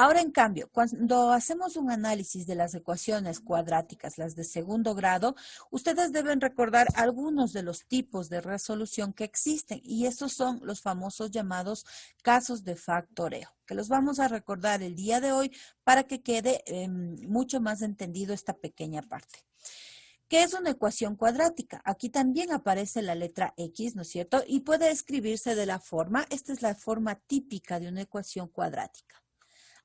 Ahora, en cambio, cuando hacemos un análisis de las ecuaciones cuadráticas, las de segundo grado, ustedes deben recordar algunos de los tipos de resolución que existen y estos son los famosos llamados casos de factoreo, que los vamos a recordar el día de hoy para que quede mucho más entendido esta pequeña parte. ¿Qué es una ecuación cuadrática? Aquí también aparece la letra X, ¿no es cierto? Y puede escribirse de la forma, esta es la forma típica de una ecuación cuadrática.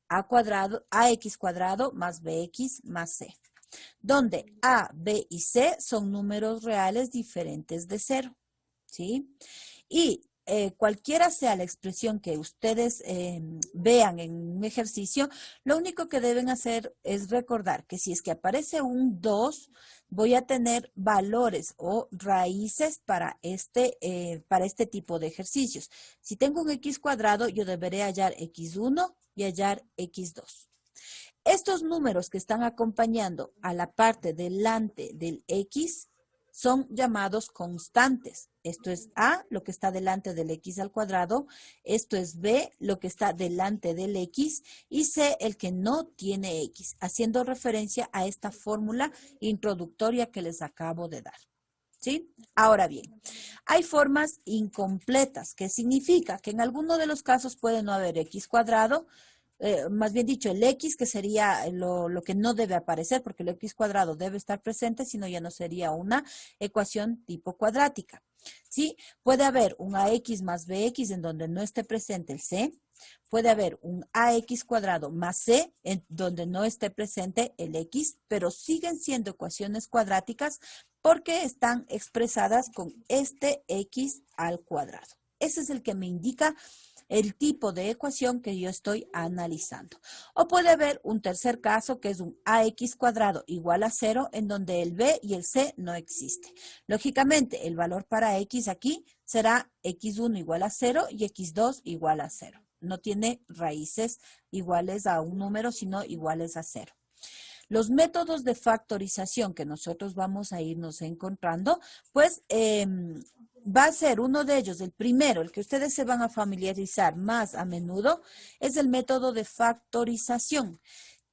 A cuadrado, AX cuadrado más BX más C, donde A, B y C son números reales diferentes de cero, ¿sí? Y cualquiera sea la expresión que ustedes vean en un ejercicio, lo único que deben hacer es recordar que si es que aparece un 2, voy a tener valores o raíces para este tipo de ejercicios. Si tengo un x cuadrado, yo deberé hallar x1 y hallar x2. Estos números que están acompañando a la parte delante del x son llamados constantes. Esto es A, lo que está delante del x al cuadrado. Esto es B, lo que está delante del x. Y C, el que no tiene x, haciendo referencia a esta fórmula introductoria que les acabo de dar. ¿Sí? Ahora bien, hay formas incompletas, que significa que en alguno de los casos puede no haber x cuadrado, más bien dicho, el x, que sería lo que no debe aparecer, porque el x cuadrado debe estar presente, si no ya no sería una ecuación tipo cuadrática. ¿Sí? Puede haber un ax más bx en donde no esté presente el c. Puede haber un ax cuadrado más c en donde no esté presente el x, pero siguen siendo ecuaciones cuadráticas porque están expresadas con este x al cuadrado. Ese es el que me indica el tipo de ecuación que yo estoy analizando. O puede haber un tercer caso que es un ax cuadrado igual a 0 en donde el b y el c no existe. Lógicamente, el valor para x aquí será x1 igual a 0 y x2 igual a 0. No tiene raíces iguales a un número, sino iguales a 0. Los métodos de factorización que nosotros vamos a irnos encontrando, pues va a ser uno de ellos, el primero, el que ustedes se van a familiarizar más a menudo, es el método de factorización.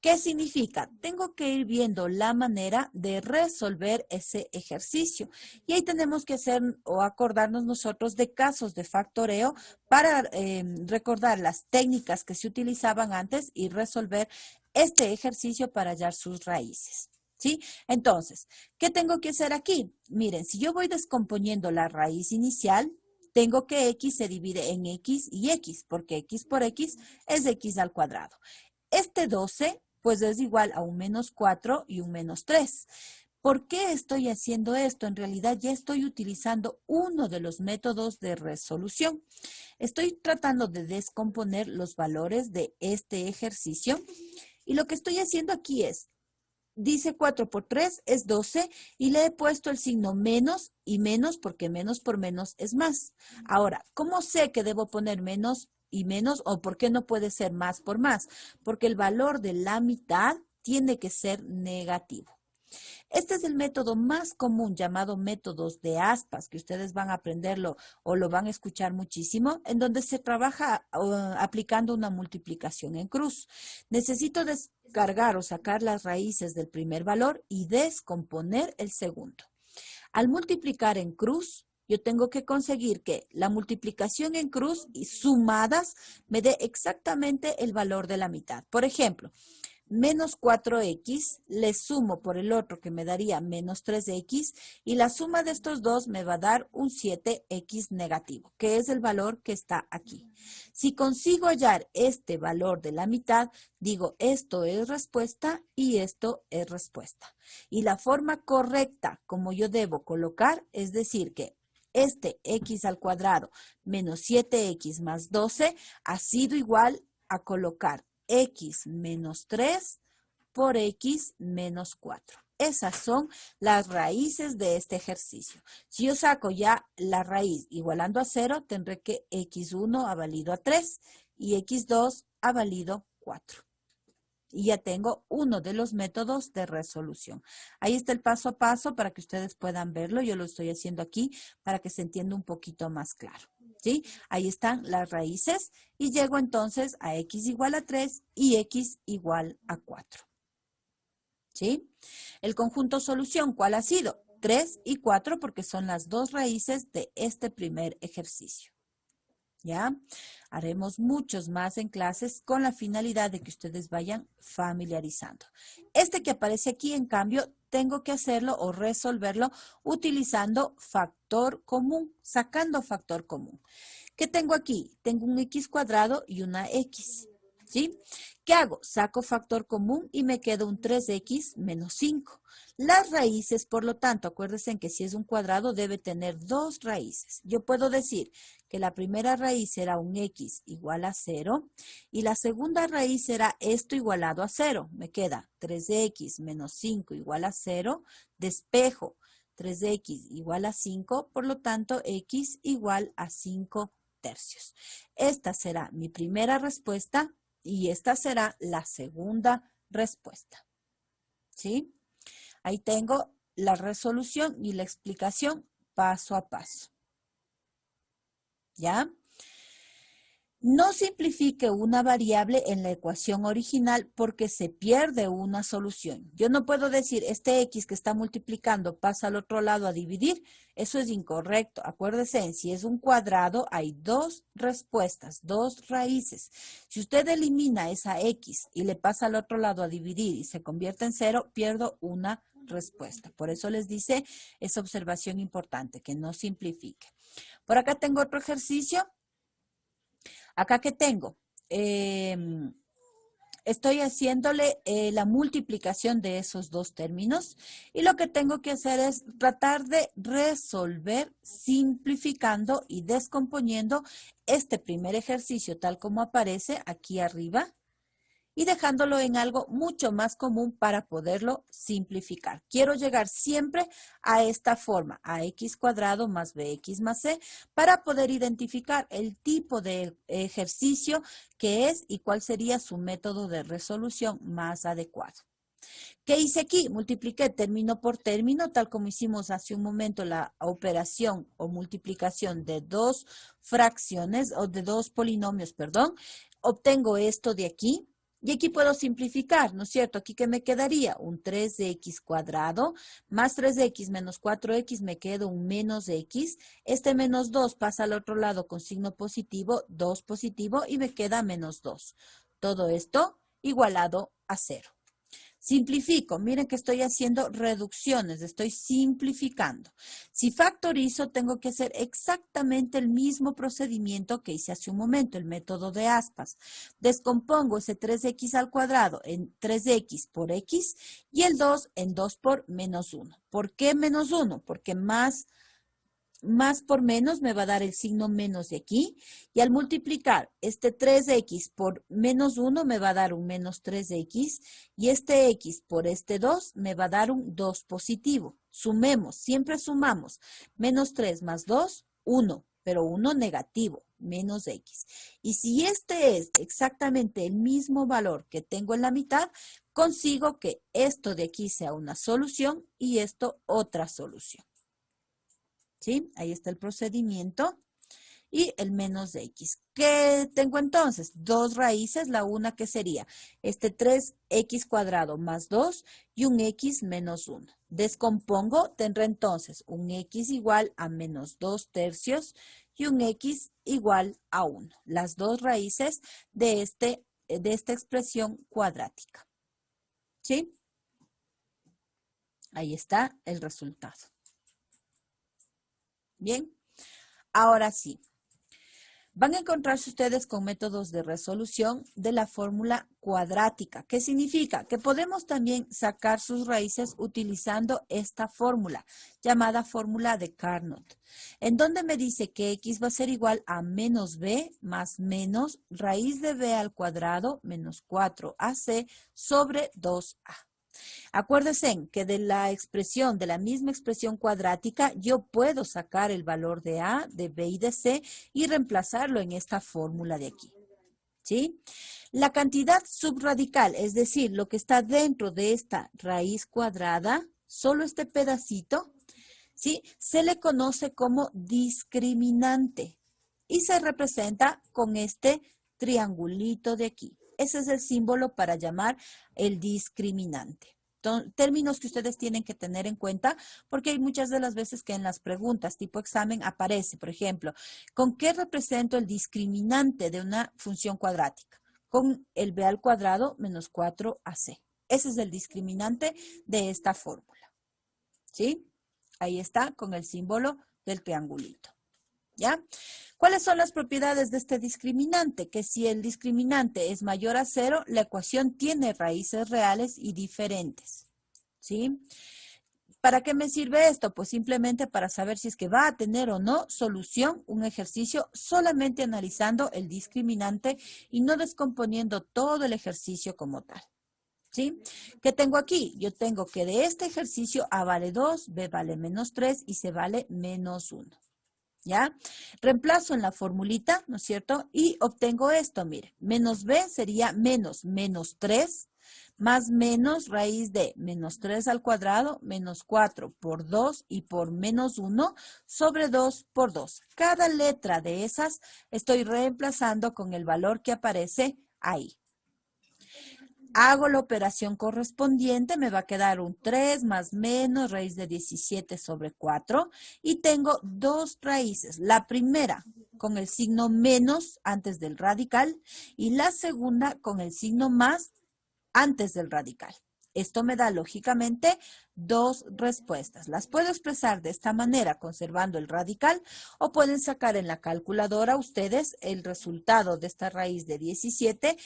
¿Qué significa? Tengo que ir viendo la manera de resolver ese ejercicio. Y ahí tenemos que hacer o acordarnos nosotros de casos de factoreo para recordar las técnicas que se utilizaban antes y resolver este ejercicio para hallar sus raíces. ¿Sí? Entonces, ¿qué tengo que hacer aquí? Miren, si yo voy descomponiendo la raíz inicial, tengo que x se divide en x y x, porque x por x es x al cuadrado. Este 12, pues es igual a un menos 4 y un menos 3. ¿Por qué estoy haciendo esto? En realidad ya estoy utilizando uno de los métodos de resolución. Estoy tratando de descomponer los valores de este ejercicio y lo que estoy haciendo aquí es, dice 4 por 3 es 12 y le he puesto el signo menos y menos porque menos por menos es más. Ahora, ¿cómo sé que debo poner menos y menos o por qué no puede ser más por más? Porque el valor de la mitad tiene que ser negativo. Este es el método más común llamado métodos de aspas, que ustedes van a aprenderlo o lo van a escuchar muchísimo, en donde se trabaja aplicando una multiplicación en cruz. Necesito descargar o sacar las raíces del primer valor y descomponer el segundo. Al multiplicar en cruz, yo tengo que conseguir que la multiplicación en cruz y sumadas me dé exactamente el valor de la mitad. Por ejemplo, menos 4x, le sumo por el otro que me daría menos 3x y la suma de estos dos me va a dar un 7x negativo, que es el valor que está aquí. Si consigo hallar este valor de la mitad, digo esto es respuesta y esto es respuesta. Y la forma correcta como yo debo colocar es decir que este x al cuadrado menos 7x más 12 ha sido igual a colocar x menos 3 por x menos 4. Esas son las raíces de este ejercicio. Si yo saco ya la raíz igualando a 0, tendré que x1 ha valido a 3 y x2 ha valido 4. Y ya tengo uno de los métodos de resolución. Ahí está el paso a paso para que ustedes puedan verlo. Yo lo estoy haciendo aquí para que se entienda un poquito más claro. ¿sí? Ahí están las raíces y llego entonces a x igual a 3 y x igual a 4. ¿Sí? El conjunto solución, ¿cuál ha sido? 3 y 4 porque son las dos raíces de este primer ejercicio. ¿Ya? Haremos muchos más en clases con la finalidad de que ustedes vayan familiarizando. Este que aparece aquí, en cambio, tengo que hacerlo o resolverlo utilizando factor común, sacando factor común. ¿Qué tengo aquí? Tengo un x cuadrado y una x, ¿sí? ¿Qué hago? Saco factor común y me queda un 3x menos 5. Las raíces, por lo tanto, acuérdense que si es un cuadrado debe tener dos raíces. Yo puedo decir que la primera raíz será un x igual a 0 y la segunda raíz será esto igualado a 0. Me queda 3x menos 5 igual a 0. Despejo 3x igual a 5, por lo tanto, x igual a 5 tercios. Esta será mi primera respuesta y esta será la segunda respuesta. ¿Sí? Ahí tengo la resolución y la explicación paso a paso. ¿Ya? No simplifique una variable en la ecuación original porque se pierde una solución. Yo no puedo decir, este x que está multiplicando pasa al otro lado a dividir. Eso es incorrecto. Acuérdese, si es un cuadrado, hay dos respuestas, dos raíces. Si usted elimina esa x y le pasa al otro lado a dividir y se convierte en 0, pierdo una respuesta. Por eso les dice esa observación importante, que no simplifique. Por acá tengo otro ejercicio. Acá que tengo, estoy haciéndole la multiplicación de esos dos términos y lo que tengo que hacer es tratar de resolver simplificando y descomponiendo este primer ejercicio tal como aparece aquí arriba y dejándolo en algo mucho más común para poderlo simplificar. Quiero llegar siempre a esta forma, a x cuadrado más bx más c, para poder identificar el tipo de ejercicio que es y cuál sería su método de resolución más adecuado. ¿Qué hice aquí? Multipliqué término por término, tal como hicimos hace un momento la operación o multiplicación de dos fracciones o de dos polinomios, perdón. Obtengo esto de aquí. Y aquí puedo simplificar, ¿no es cierto? Aquí que me quedaría un 3 de x cuadrado más 3 de x menos 4x me queda un menos x. Este menos 2 pasa al otro lado con signo positivo, 2 positivo y me queda menos 2. Todo esto igualado a 0. Simplifico, miren que estoy haciendo reducciones, estoy simplificando. Si factorizo, tengo que hacer exactamente el mismo procedimiento que hice hace un momento, el método de aspas. Descompongo ese 3x al cuadrado en 3x por x y el 2 en 2 por menos 1. ¿Por qué menos 1? Porque más por menos me va a dar el signo menos de aquí. Y al multiplicar este 3x por menos 1 me va a dar un menos 3x. Y este x por este 2 me va a dar un 2 positivo. Sumemos, siempre sumamos. Menos 3 más 2, 1. Pero 1 negativo, menos x. Y si este es exactamente el mismo valor que tengo en la mitad, consigo que esto de aquí sea una solución y esto otra solución. ¿Sí? Ahí está el procedimiento y el menos de x. ¿Qué tengo entonces? Dos raíces, la una que sería este 3x cuadrado más 2 y un x menos 1. Descompongo, tendré entonces un x igual a menos 2 tercios y un x igual a 1. Las dos raíces de esta expresión cuadrática. ¿Sí? Ahí está el resultado. Bien, ahora sí. Van a encontrarse ustedes con métodos de resolución de la fórmula cuadrática. ¿Qué significa? Que podemos también sacar sus raíces utilizando esta fórmula, llamada fórmula de Carnot, en donde me dice que x va a ser igual a menos b más menos raíz de b al cuadrado menos 4ac sobre 2a. Acuérdense que de la expresión, de la misma expresión cuadrática, yo puedo sacar el valor de A, de B y de C y reemplazarlo en esta fórmula de aquí. ¿Sí? La cantidad subradical, es decir, lo que está dentro de esta raíz cuadrada, solo este pedacito, ¿sí? Se le conoce como discriminante. y se representa con este triangulito de aquí. Ese es el símbolo para llamar el discriminante. Términos que ustedes tienen que tener en cuenta porque hay muchas de las veces que en las preguntas tipo examen aparece, por ejemplo, ¿con qué represento el discriminante de una función cuadrática? Con el b al cuadrado menos 4ac. Ese es el discriminante de esta fórmula. ¿Sí? Ahí está con el símbolo del triangulito. ¿Ya? ¿Cuáles son las propiedades de este discriminante? Que si el discriminante es mayor a 0, la ecuación tiene raíces reales y diferentes. ¿Sí? ¿Para qué me sirve esto? Pues simplemente para saber si es que va a tener o no solución un ejercicio solamente analizando el discriminante y no descomponiendo todo el ejercicio como tal. ¿Sí? ¿Qué tengo aquí? Yo tengo que de este ejercicio A vale 2, B vale menos 3 y C vale menos 1. ¿Ya? Reemplazo en la formulita, ¿no es cierto? Y obtengo esto, mire, menos b sería menos 3 más menos raíz de menos 3 al cuadrado menos 4 por 2 y por menos 1 sobre 2 por 2. Cada letra de esas estoy reemplazando con el valor que aparece ahí. Hago la operación correspondiente, me va a quedar un 3 más menos raíz de 17 sobre 4 y tengo dos raíces. La primera con el signo menos antes del radical y la segunda con el signo más antes del radical. Esto me da lógicamente dos respuestas. Las puedo expresar de esta manera conservando el radical o pueden sacar en la calculadora ustedes el resultado de esta raíz de 17,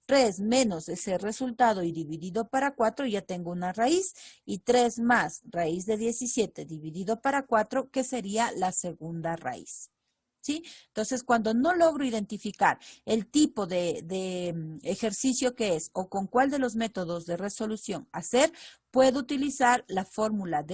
3 menos ese resultado y dividido para 4, ya tengo una raíz, y 3 más raíz de 17 dividido para 4, que sería la segunda raíz. ¿Sí? Entonces, cuando no logro identificar el tipo de ejercicio que es o con cuál de los métodos de resolución hacer, puedo utilizar la fórmula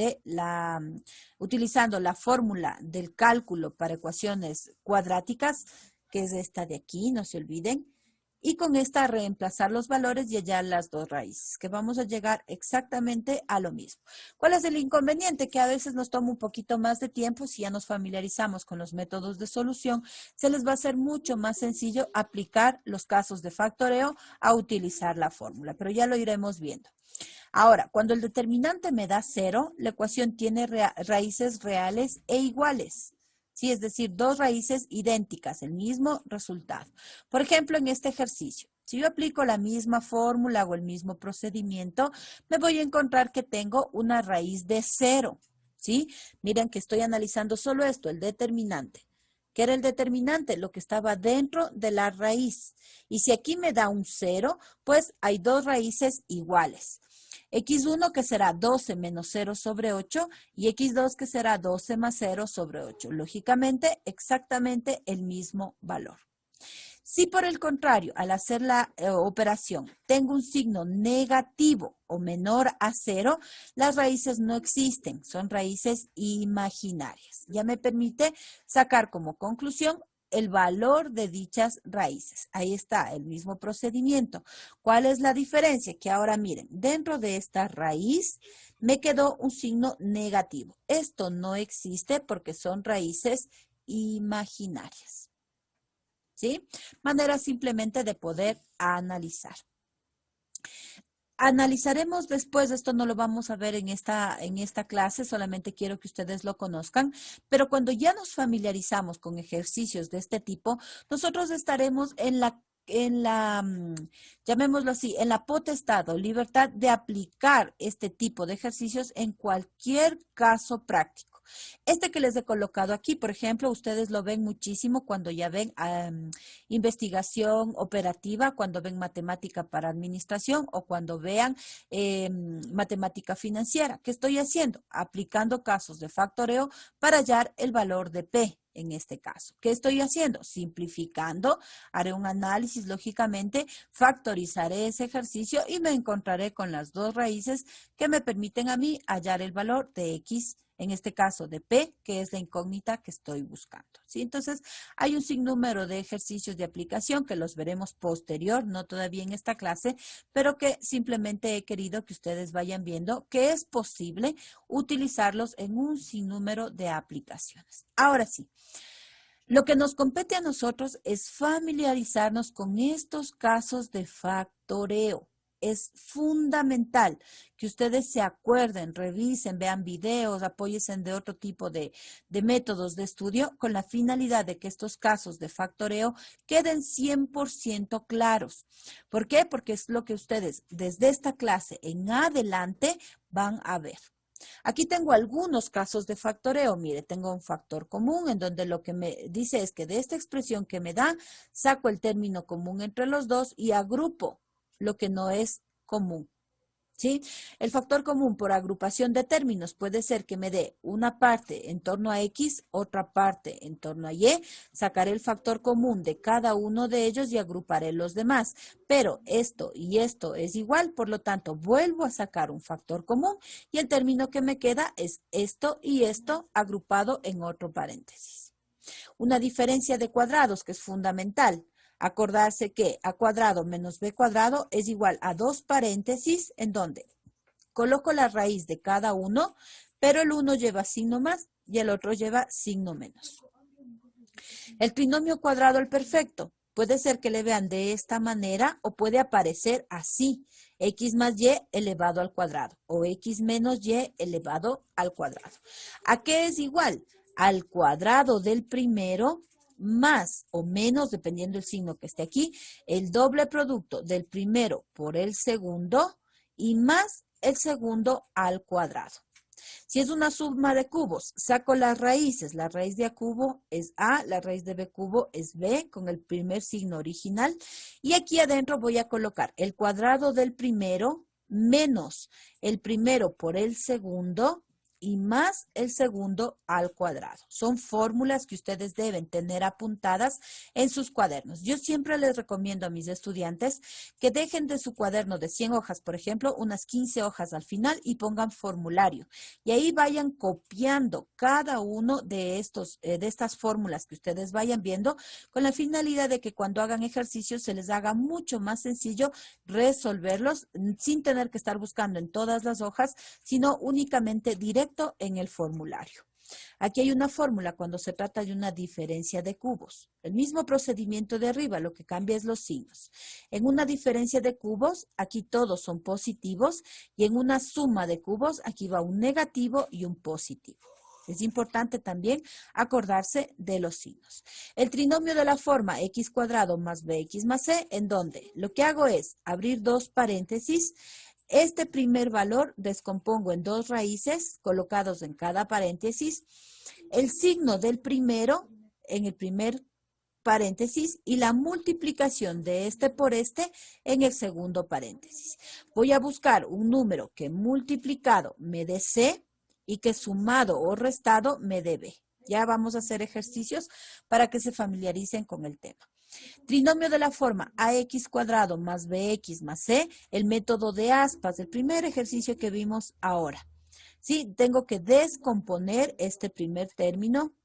utilizando la fórmula del cálculo para ecuaciones cuadráticas, que es esta de aquí, no se olviden. Y con esta reemplazar los valores y hallar las dos raíces, que vamos a llegar exactamente a lo mismo. ¿Cuál es el inconveniente? Que a veces nos toma un poquito más de tiempo. Si ya nos familiarizamos con los métodos de solución, se les va a hacer mucho más sencillo aplicar los casos de factoreo a utilizar la fórmula, pero ya lo iremos viendo. Ahora, cuando el determinante me da 0, la ecuación tiene raíces reales e iguales. Sí, es decir, dos raíces idénticas, el mismo resultado. Por ejemplo, en este ejercicio, si yo aplico la misma fórmula o el mismo procedimiento, me voy a encontrar que tengo una raíz de 0. ¿Sí? Miren que estoy analizando solo esto, el determinante. ¿Qué era el determinante? Lo que estaba dentro de la raíz. Y si aquí me da un 0, pues hay dos raíces iguales. X1 que será 12 menos 0 sobre 8 y X2 que será 12 más 0 sobre 8. Lógicamente, exactamente el mismo valor. Si por el contrario, al hacer la operación, tengo un signo negativo o menor a 0, las raíces no existen, son raíces imaginarias. Ya me permite sacar como conclusión el valor de dichas raíces. Ahí está el mismo procedimiento. ¿Cuál es la diferencia? Que ahora miren, dentro de esta raíz me quedó un signo negativo. Esto no existe porque son raíces imaginarias. ¿Sí? Manera simplemente de poder analizar. Analizaremos después, esto no lo vamos a ver en esta clase, solamente quiero que ustedes lo conozcan, pero cuando ya nos familiarizamos con ejercicios de este tipo, nosotros estaremos llamémoslo así, en la potestad o libertad de aplicar este tipo de ejercicios en cualquier caso práctico. Este que les he colocado aquí, por ejemplo, ustedes lo ven muchísimo cuando ya ven investigación operativa, cuando ven matemática para administración o cuando vean matemática financiera. ¿Qué estoy haciendo? Aplicando casos de factoreo para hallar el valor de P. En este caso, ¿qué estoy haciendo? Simplificando, haré un análisis, lógicamente, factorizaré ese ejercicio y me encontraré con las dos raíces que me permiten a mí hallar el valor de X, en este caso de P, que es la incógnita que estoy buscando. ¿Sí? Entonces, hay un sinnúmero de ejercicios de aplicación que los veremos posterior, no todavía en esta clase, pero que simplemente he querido que ustedes vayan viendo que es posible utilizarlos en un sinnúmero de aplicaciones. Ahora sí, Lo que nos compete a nosotros es familiarizarnos con estos casos de factoreo. Es fundamental que ustedes se acuerden, revisen, vean videos, apóyense de otro tipo de métodos de estudio con la finalidad de que estos casos de factoreo queden 100% claros. ¿Por qué? Porque es lo que ustedes desde esta clase en adelante van a ver. Aquí tengo algunos casos de factoreo. Mire, tengo un factor común en donde lo que me dice es que de esta expresión que me da, saco el término común entre los dos y agrupo lo que no es común. ¿Sí? El factor común por agrupación de términos puede ser que me dé una parte en torno a X, otra parte en torno a Y. Sacaré el factor común de cada uno de ellos y agruparé los demás. Pero esto y esto es igual, por lo tanto, vuelvo a sacar un factor común y el término que me queda es esto y esto agrupado en otro paréntesis. Una diferencia de cuadrados que es fundamental. Acordarse que a cuadrado menos b cuadrado es igual a 2 paréntesis en donde coloco la raíz de cada uno, pero el uno lleva signo más y el otro lleva signo menos. El trinomio cuadrado al perfecto puede ser que le vean de esta manera o puede aparecer así, x más y elevado al cuadrado o x menos y elevado al cuadrado. ¿A qué es igual? Al cuadrado del primero más o menos, dependiendo del signo que esté aquí, el doble producto del primero por el segundo y más el segundo al cuadrado. Si es una suma de cubos, saco las raíces. La raíz de A cubo es A, la raíz de B cubo es B, con el primer signo original. Y aquí adentro voy a colocar el cuadrado del primero menos el primero por el segundo y más el segundo al cuadrado. Son fórmulas que ustedes deben tener apuntadas en sus cuadernos. Yo siempre les recomiendo a mis estudiantes que dejen de su cuaderno de 100 hojas, por ejemplo, unas 15 hojas al final y pongan formulario. Y ahí vayan copiando cada uno de estas fórmulas que ustedes vayan viendo con la finalidad de que cuando hagan ejercicios se les haga mucho más sencillo resolverlos sin tener que estar buscando en todas las hojas, sino únicamente directo en el formulario. Aquí hay una fórmula cuando se trata de una diferencia de cubos. El mismo procedimiento de arriba, lo que cambia es los signos. En una diferencia de cubos, aquí todos son positivos y en una suma de cubos, aquí va un negativo y un positivo. Es importante también acordarse de los signos. El trinomio de la forma x cuadrado más bx más c, en donde lo que hago es abrir dos paréntesis. Este primer valor descompongo en dos raíces colocados en cada paréntesis, el signo del primero en el primer paréntesis y la multiplicación de este por este en el segundo paréntesis. Voy a buscar un número que multiplicado me dé C y que sumado o restado me dé B. Ya vamos a hacer ejercicios para que se familiaricen con el tema. Trinomio de la forma ax cuadrado más bx más c, el método de aspas, el primer ejercicio que vimos ahora. Sí, tengo que descomponer este primer término,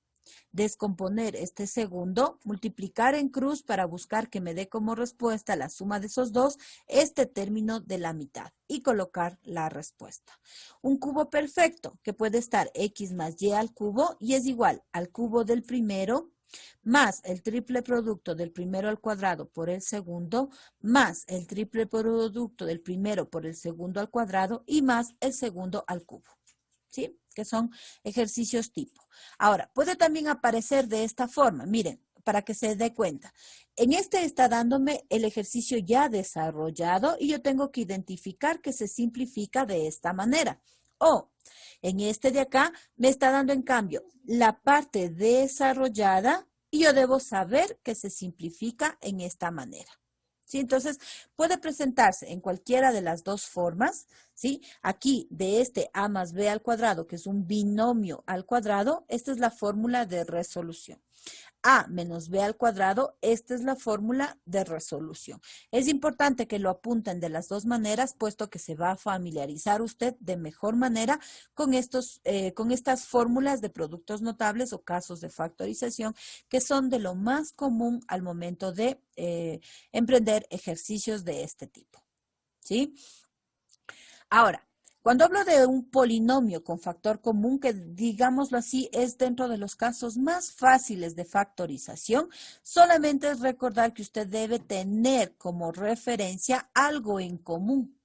descomponer este segundo, multiplicar en cruz para buscar que me dé como respuesta la suma de esos dos, este término de la mitad y colocar la respuesta. Un cubo perfecto que puede estar x más y al cubo y es igual al cubo del primero más el triple producto del primero al cuadrado por el segundo, más el triple producto del primero por el segundo al cuadrado y más el segundo al cubo. ¿Sí? Que son ejercicios tipo. Ahora, puede también aparecer de esta forma. Miren, para que se dé cuenta. En este está dándome el ejercicio ya desarrollado y yo tengo que identificar que se simplifica de esta manera. O en este de acá me está dando en cambio la parte desarrollada y yo debo saber que se simplifica en esta manera. ¿Sí? Entonces, puede presentarse en cualquiera de las dos formas, ¿sí? Aquí, de este a más b al cuadrado, que es un binomio al cuadrado, esta es la fórmula de resolución. A menos b al cuadrado, esta es la fórmula de resolución. Es importante que lo apunten de las dos maneras, puesto que se va a familiarizar usted de mejor manera con estas fórmulas de productos notables o casos de factorización, que son de lo más común al momento de emprender ejercicios de este tipo. ¿Sí? Ahora, Cuando hablo de un polinomio con factor común, que digámoslo así, es dentro de los casos más fáciles de factorización, solamente es recordar que usted debe tener como referencia algo en común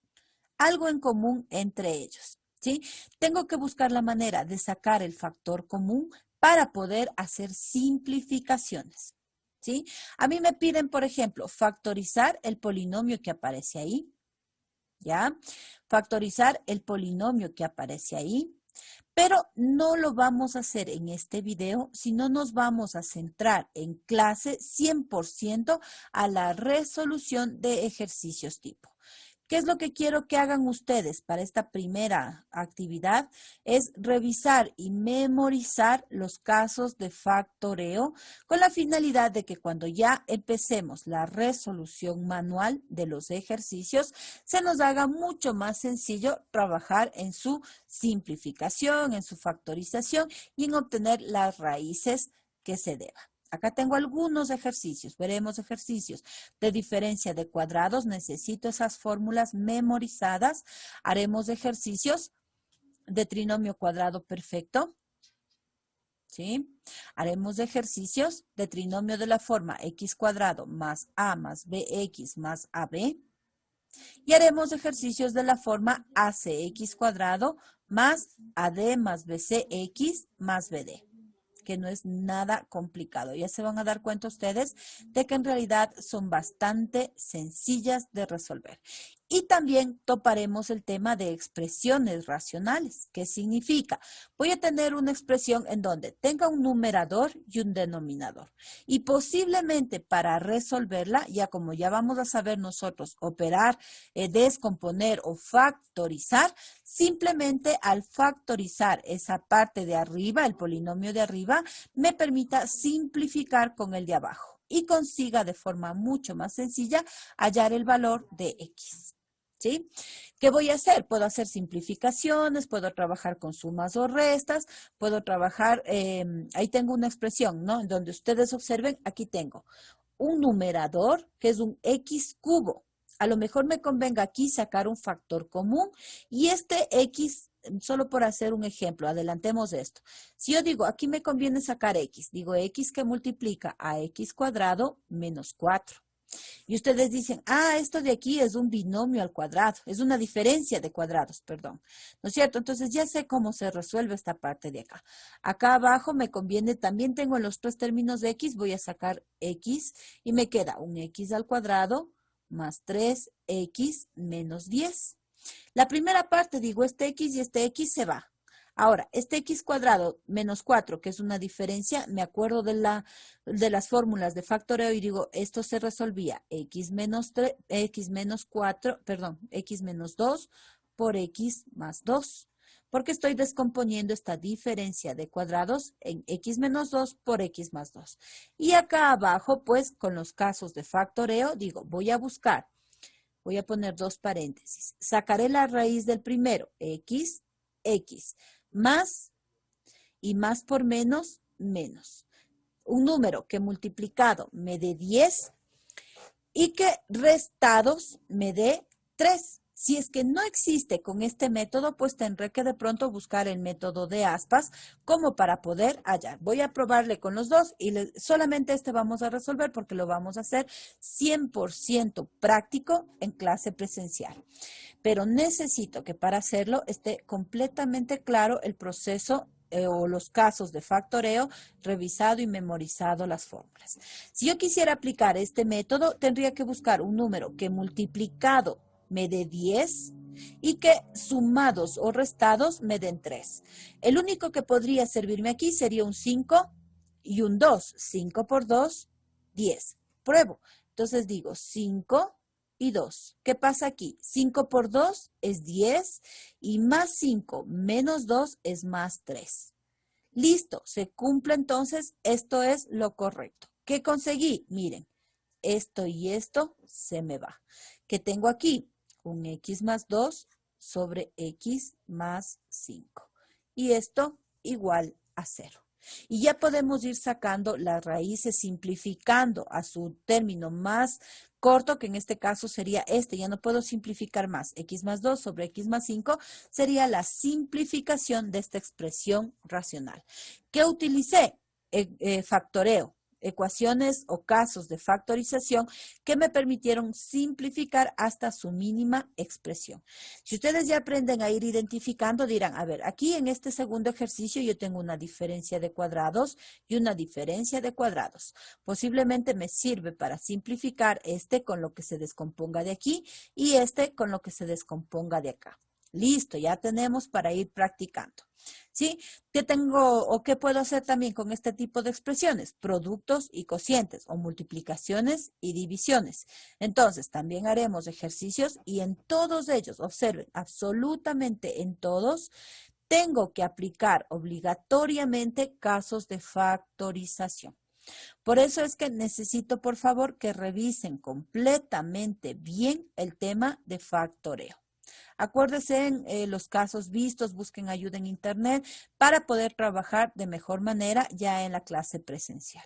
entre ellos, ¿sí? Tengo que buscar la manera de sacar el factor común para poder hacer simplificaciones, ¿sí? A mí me piden, por ejemplo, factorizar el polinomio que aparece ahí, ¿ya? Factorizar el polinomio que aparece ahí, pero no lo vamos a hacer en este video, sino nos vamos a centrar en clase 100% a la resolución de ejercicios tipo. ¿Qué es lo que quiero que hagan ustedes para esta primera actividad? Es revisar y memorizar los casos de factoreo con la finalidad de que cuando ya empecemos la resolución manual de los ejercicios, se nos haga mucho más sencillo trabajar en su simplificación, en su factorización y en obtener las raíces que se deban. Acá tengo algunos ejercicios, veremos ejercicios de diferencia de cuadrados, necesito esas fórmulas memorizadas. Haremos ejercicios de trinomio cuadrado perfecto, ¿sí? Haremos ejercicios de trinomio de la forma x cuadrado más a más bx más ab. Y haremos ejercicios de la forma acx cuadrado más ad más bcx más bd, que no es nada complicado. Ya se van a dar cuenta ustedes de que en realidad son bastante sencillas de resolver. Y también toparemos el tema de expresiones racionales. ¿Qué significa? Voy a tener una expresión en donde tenga un numerador y un denominador. Y posiblemente para resolverla, ya como ya vamos a saber nosotros operar, descomponer o factorizar, simplemente al factorizar esa parte de arriba, el polinomio de arriba, me permita simplificar con el de abajo y consiga de forma mucho más sencilla hallar el valor de x. ¿Sí? ¿Qué voy a hacer? Puedo hacer simplificaciones, puedo trabajar con sumas o restas, puedo trabajar, ahí tengo una expresión, ¿no? En donde ustedes observen, aquí tengo un numerador que es un x cubo. A lo mejor me convenga aquí sacar un factor común y este x, solo por hacer un ejemplo, adelantemos esto. Si yo digo, aquí me conviene sacar x, digo x que multiplica a x cuadrado menos 4. Y ustedes dicen, esto de aquí es un binomio al cuadrado, es una diferencia de cuadrados, perdón. ¿No es cierto? Entonces ya sé cómo se resuelve esta parte de acá. Acá abajo me conviene, también tengo los tres términos de x, voy a sacar x y me queda un x al cuadrado más 3x menos 10. La primera parte, digo, este x y este x se va. Ahora, este x cuadrado menos 4, que es una diferencia, me acuerdo de las fórmulas de factoreo y digo, esto se resolvía x menos 3, x menos 4, perdón, x menos 2 por x más 2, porque estoy descomponiendo esta diferencia de cuadrados en x menos 2 por x más 2. Y acá abajo, pues, con los casos de factoreo, digo, voy a buscar. Voy a poner dos paréntesis. Sacaré la raíz del primero, x, más y más por menos, menos. Un número que multiplicado me dé 10 y que restados me dé 3. Si es que no existe con este método, pues tendré que de pronto buscar el método de aspas como para poder hallar. Voy a probarle con los dos y solamente este vamos a resolver porque lo vamos a hacer 100% práctico en clase presencial. Pero necesito que para hacerlo esté completamente claro el proceso o los casos de factoreo, revisado y memorizado las fórmulas. Si yo quisiera aplicar este método, tendría que buscar un número que multiplicado me dé 10 y que sumados o restados me den 3. El único que podría servirme aquí sería un 5 y un 2. 5 por 2, 10. Pruebo. Entonces digo 5 y 2. ¿Qué pasa aquí? 5 por 2 es 10 y más 5 menos 2 es más 3. Listo, se cumple entonces, esto es lo correcto. ¿Qué conseguí? Miren, esto y esto se me va. ¿Qué tengo aquí? Un x más 2 sobre x más 5. Y esto igual a 0. Y ya podemos ir sacando las raíces, simplificando a su término más corto, que en este caso sería este, ya no puedo simplificar más. X más 2 sobre X más 5 sería la simplificación de esta expresión racional. ¿Qué utilicé? Factoreo. Ecuaciones o casos de factorización que me permitieron simplificar hasta su mínima expresión. Si ustedes ya aprenden a ir identificando, dirán, a ver, aquí en este segundo ejercicio yo tengo una diferencia de cuadrados y una diferencia de cuadrados. Posiblemente me sirve para simplificar este con lo que se descomponga de aquí y este con lo que se descomponga de acá. Listo, ya tenemos para ir practicando. ¿Sí? ¿Qué tengo o qué puedo hacer también con este tipo de expresiones? Productos y cocientes o multiplicaciones y divisiones. Entonces, también haremos ejercicios y en todos ellos, observen, absolutamente en todos, tengo que aplicar obligatoriamente casos de factorización. Por eso es que necesito, por favor, que revisen completamente bien el tema de factoreo. Acuérdense en los casos vistos, busquen ayuda en internet para poder trabajar de mejor manera ya en la clase presencial.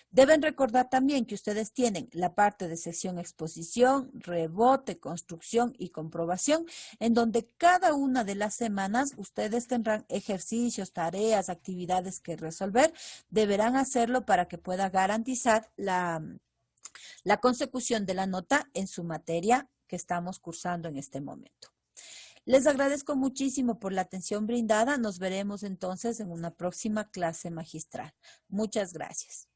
Deben recordar también que ustedes tienen la parte de sección exposición, rebote, construcción y comprobación, en donde cada una de las semanas ustedes tendrán ejercicios, tareas, actividades que resolver. Deberán hacerlo para que pueda garantizar la consecución de la nota en su materia que estamos cursando en este momento. Les agradezco muchísimo por la atención brindada. Nos veremos entonces en una próxima clase magistral. Muchas gracias.